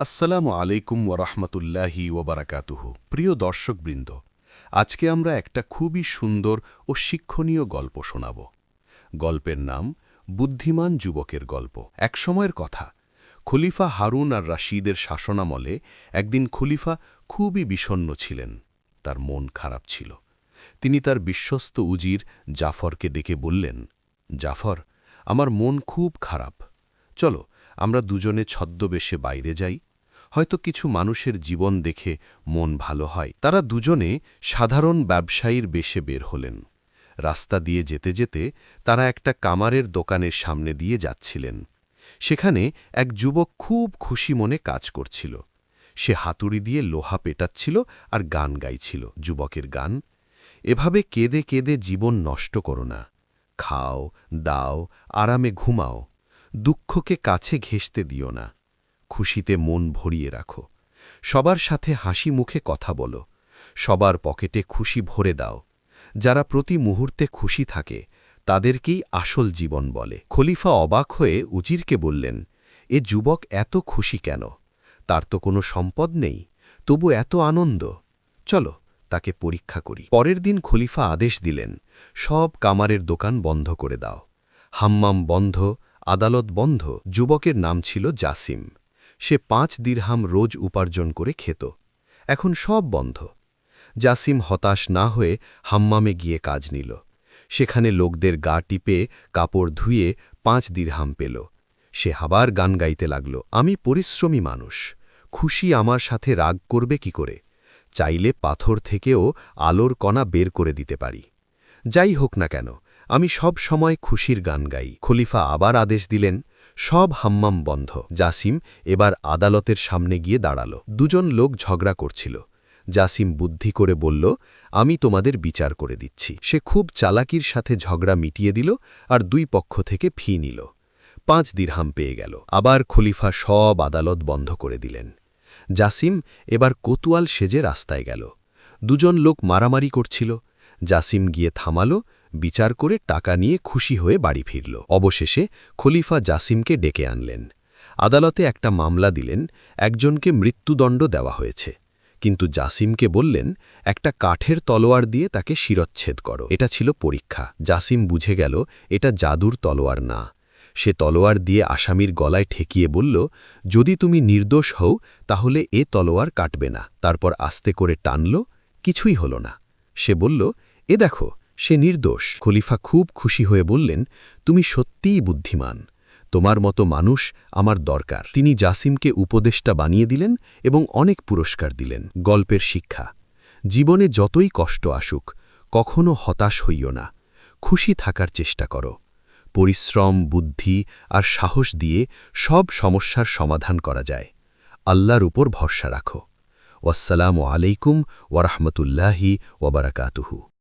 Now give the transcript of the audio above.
আসসালামু আলাইকুম ওরহমতুল্লাহি ওবরাকাতুহু। প্রিয় দর্শকবৃন্দ, আজকে আমরা একটা খুবই সুন্দর ও শিক্ষণীয় গল্প শোনাব। গল্পের নাম বুদ্ধিমান যুবকের গল্প। এক সময়ের কথা, খলিফা হারুন আর রাশিদের শাসনামলে একদিন খলিফা খুবই বিষণ্ণ ছিলেন। তার মন খারাপ ছিল। তিনি তার বিশ্বস্ত উজির জাফরকে ডেকে বললেন, জাফর, আমার মন খুব খারাপ। চলো আমরা দুজনে ছদ্মবেশে বাইরে যাই, হয়তো কিছু মানুষের জীবন দেখে মন ভালো হয়। তারা দুজনে সাধারণ ব্যবসায়ীর বেশে বের হলেন। রাস্তা দিয়ে যেতে যেতে তারা একটা কামারের দোকানের সামনে দিয়ে যাচ্ছিলেন। সেখানে এক যুবক খুব খুশি মনে কাজ করছিল। সে হাতুড়ি দিয়ে লোহা পেটাচ্ছিল আর গান গাইছিল। যুবকের গান, এভাবে কেঁদে কেঁদে জীবন নষ্ট করো না। খাও, দাও, আরামে ঘুমাও, দুঃখকে কাছে ঘেঁষতে দিও না। খুশিতে মন ভরিয়ে রাখো। সবার সাথে হাসি মুখে কথা বলো। সবার পকেটে খুশি ভরে দাও। যারা প্রতি মুহূর্তে খুশি থাকে তাদেরকেই আসল জীবন বলে। খলিফা অবাক হয়ে উজিরকে বললেন, এ যুবক এত খুশি কেন? তার তো কোনো সম্পদ নেই, তবু এত আনন্দ। চলো তাকে পরীক্ষা করি। পরের দিন খলিফা আদেশ দিলেন, সব কামারের দোকান বন্ধ করে দাও। হাম্মাম বন্ধ, আদালত বন্ধ। যুবকের নাম ছিল জাসিম। সে 5 দিরহাম রোজ উপার্জন করে খেত। এখন সব বন্ধ। জাসিম হতাশ না হয়ে হাম্মামে গিয়ে কাজ নিল। সেখানে লোকদের গা টিপে কাপড় ধুয়ে 5 দিরহাম পেল। সে আবার গান গাইতে লাগল, আমি পরিশ্রমী মানুষ, খুশি আমার সাথে রাগ করবে কি করে? চাইলে পাথর থেকেও আলোর কণা বের করে দিতে পারি। যাই হোক না কেন, আমি সব সময় খুশির গান গাই। খলিফা আবার আদেশ দিলেন, সব হাম্মাম বন্ধ। জাসিম এবার আদালতের সামনে গিয়ে দাঁড়াল। দুজন লোক ঝগড়া করছিল। জাসিম বুদ্ধি করে বলল, আমি তোমাদের বিচার করে দিচ্ছি। সে খুব চালাকির সাথে ঝগড়া মিটিয়ে দিল আর 2 পক্ষ থেকে ফি নিল। 5 দিরহাম পেয়ে গেল। আবার খলিফা সব আদালত বন্ধ করে দিলেন। জাসিম এবার কোতোয়াল সেজে রাস্তায় গেল। দুজন লোক মারামারি করছিল। জাসিম গিয়ে থামালো, বিচার করে টাকা নিয়ে খুশি হয়ে বাড়ি ফিরল। অবশেষে খলিফা জাসিমকে ডেকে আনলেন। আদালতে একটা মামলা দিলেন, একজনকে মৃত্যুদণ্ড দেওয়া হয়েছে। কিন্তু জাসিমকে বললেন, একটা কাঠের তলোয়ার দিয়ে তাকে শিরচ্ছেদ করো। এটা ছিল পরীক্ষা। জাসিম বুঝে গেল এটা জাদুর তলোয়ার না। সে তলোয়ার দিয়ে আসামির গলায় ঠেকিয়ে বলল, যদি তুমি নির্দোষ হও তাহলে এ তলোয়ার কাটবে না। তারপর আস্তে করে টানল, কিছুই হল না। সে বলল, এ দেখো, সে নির্দোষ। খলিফা খুব খুশি হয়ে বললেন, তুমি সত্যিই বুদ্ধিমান। তোমার মতো মানুষ আমার দরকার। তিনি জাসিমকে উপদেষ্টা বানিয়ে দিলেন এবং অনেক পুরস্কার দিলেন। গল্পের শিক্ষা, জীবনে যতই কষ্ট আসুক কখনো হতাশ হইও না। খুশি থাকার চেষ্টা করো। পরিশ্রম, বুদ্ধি আর সাহস দিয়ে সব সমস্যার সমাধান করা যায়। আল্লাহর উপর ভরসা রাখো। আসসালামু আলাইকুম ওরহমতুল্লাহি ওবরাকাতুহু।